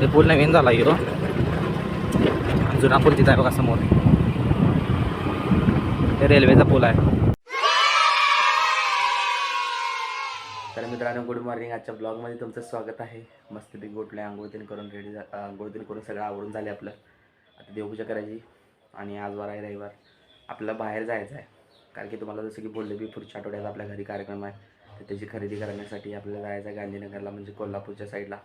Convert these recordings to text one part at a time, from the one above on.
ते पूल नवीन झाला यो, जुना पूल तिथं आहे बघा समोर, ते रेल्वेचा पूल आहे. तर मित्रांनो गुड मॉर्निंग. आजच्या ब्लॉगमध्ये तुमचं स्वागत आहे. मस्तपैकी उठले, आंघोळतीन करून रेडी, आंघोळतीन करून सगळं आवरून झाले आपलं. आता देवपूजा करायची आणि आज वार आहे रविवार, आपल्याला बाहेर जायचं आहे. कारण की तुम्हाला जसं की बोलले की पुढच्या आठवड्यात आपल्या घरी कार्यक्रम आहे, तर त्याची खरेदी करण्यासाठी आपल्याला जायचं आहे गांधीनगरला, म्हणजे कोल्हापूरच्या साईडला.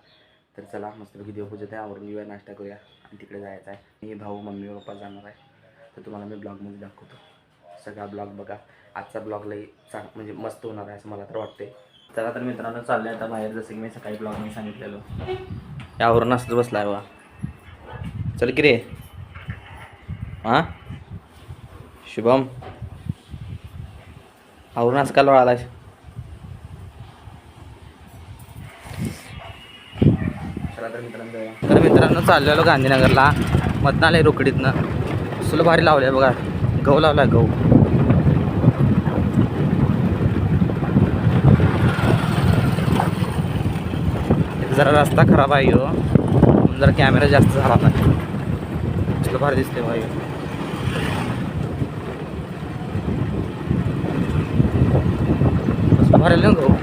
तर चला मस्तपैकी देवपूजा ते आवरून घेऊया, नाश्ता करूया आणि तिकडे जायचं आहे. मी भाऊ मम्मी पप्पा जाणार आहे, तर तुम्हाला मी ब्लॉगमध्ये दाखवतो. सगळा ब्लॉग बघा. आजचा ब्लॉग लई म्हणजे मस्त होणार आहे असं मला तर वाटते. चला तर मित्रांनो चाललं आहे आता बाहेर, जसं की मी सकाळी ब्लॉगमध्ये सांगितलेलो. यावरून असंच बसला आहे बा. चल की रे. हां शुभम, आवरून असं का लोळालाय? चला तर मित्रांनो चाललेलो गांधीनगरला, मधनं आले रोकडीतनं. सुलं भारी लावले बघा, गहू लावला गहू. जरा रस्ता खराब आहे हो, जरा कॅमेरा जास्त झाला नाही. सुलं भारी दिसते भाई. भरेल ना गहू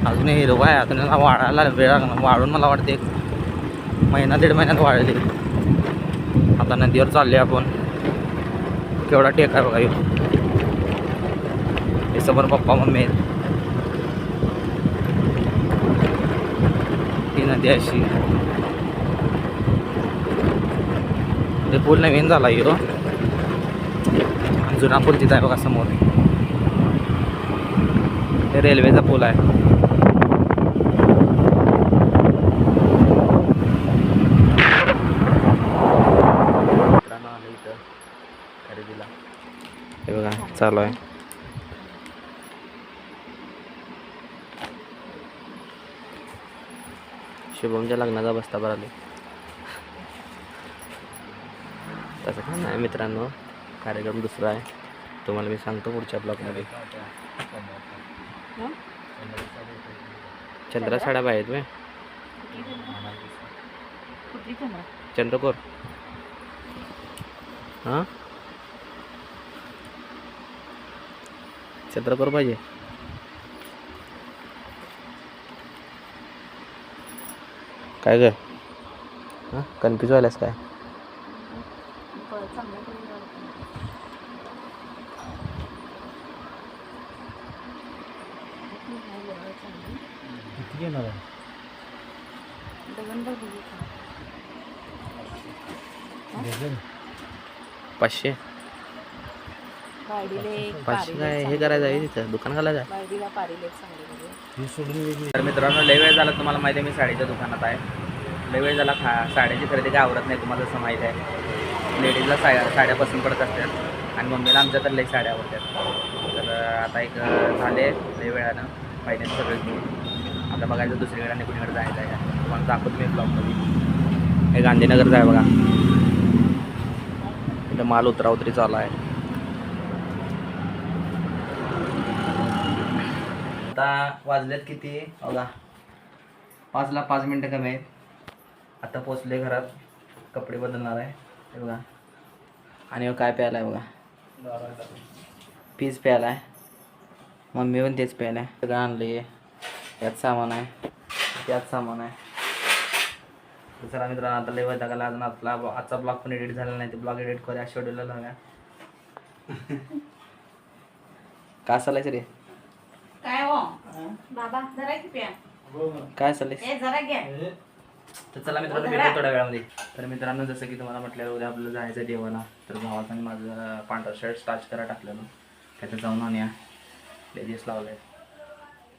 अजून हिरवा आहे, अजून वाढायला वेळ वाढून मला वाटते 1-1.5 महिन्यात वाढले. आता नदीवर चालले आपण. केवढा टेक आहे बघा हे समोर पप्पा मम्मी आहेत. ही नदी अशी, ते पूल नवीन झाला यो, जुना पूल तिथं आहे बघा समोर, ते रेल्वेचा पूल आहे. इथं खरेदीला हे बघा चालू आहे. शुभमच्या लग्नाचा बस्ता भरले. तसं काय नाही मित्रांनो, कार्यक्रम दुसरा आहे, तुम्हाला मी सांगतो पुढच्या ब्लॉगमध्ये. चंद्रा साड्या पाहिजेत वे, चंद्रकोर. हां चंद्रकोर पाहिजे. काय ग हां कन्फ्यूज व्हायलास काय? किती घेणार आहे? 500. 500 काय हे करायचं आहे तिथं, दुकान घालायचं आहे. तर मित्रांनो लय वेळ झाला, तुम्हाला माहिती आहे मी साडीच्या दुकानात आहे. लय वेळ झाला. साड्याची खरेदी काय आवडत नाही, तुम्हाला जसं माहीत आहे. लेडीजला साड्या पसंत पडत असतात आणि मम्मीला आमच्या तर लई साड्या आवडतात. तर आता एक झाले लय वेळानं पहिल्यांदा सगळं घेऊन. आता बघायचं दुसरीकडे आणि कुणीकडे जायचं आहे, तुम्हाला दाखवतो मी ब्लॉगमध्ये. हे गांधीनगरचं आहे बघा, इथं माल उतराउतरी चालू आहे. आता वाजल्यात किती बघा, 5ला 5 मिनटं कमी आहेत. आता पोचले घरात, कपडे बदलणार आहे हे बघा. आणि काय प्यायला आहे बघा, पीज प्यायला आहे. मम्मी पण तेच प्यायला आहे. सगळं आणलं आहे, यात सामान आहे, त्यात सामान आहे. चला मित्रांनो आता लय वैतागाला, अजून आपला आजचा ब्लॉग पण एडिट झालेला नाही, ते ब्लॉग एडिट करूया, शेड्यूलला लावूया. काय चालायचं रे? काय हो बाबा जरा की प्या, काय चाललंय? ए जरा घ्या. तर चला मित्रांनो भेटू थोड्या वेळामध्ये. तर मित्रांनो जसं की तुम्हाला म्हटलं उद्या आपल्याला जायचं देवाला, तर भावाचं आणि माझं पांढरा शर्ट स्टार्च करायला टाकलेलं, त्याचं जाऊन आणूया. लय दिवस लावले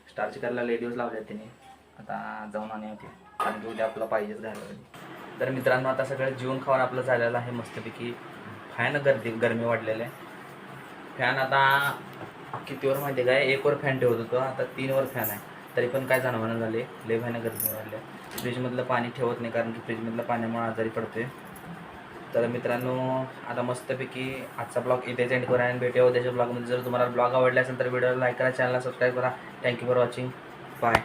स्टार्च करायला, लय दिवस लावले त्याने, आता जाऊन आणूया होते, कारण की उद्या आपलं पाहिजेच घालायला. तर मित्रांनो आता सगळं जेवण खाऊन आपलं झालेलं आहे मस्तपैकी. फॅन गरमी वाढलेलं आहे. फॅन आता कितीवर माहिती आहे काय, 1वर फॅन ठेवत होतो, आता 3वर फॅन आहे, तरी पण काय जाणवणं झाले, लय भयानक गरमी वाढल्या. फ्रीजमधलं पाणी ठेवत नाही, कारण की फ्रीजमधलं पाण्यामुळे आजारी पडते. तर मित्रांनो आता मस्तपैकी आजचा ब्लॉग इथेच एंड करा आणि भेटूया उद्याच्या ब्लॉगमध्ये. जर तुम्हाला ब्लॉग आवडला असेल तर व्हिडिओला लाईक करा, चॅनलला सबस्क्राईब करा. Thank you for watching. बाय.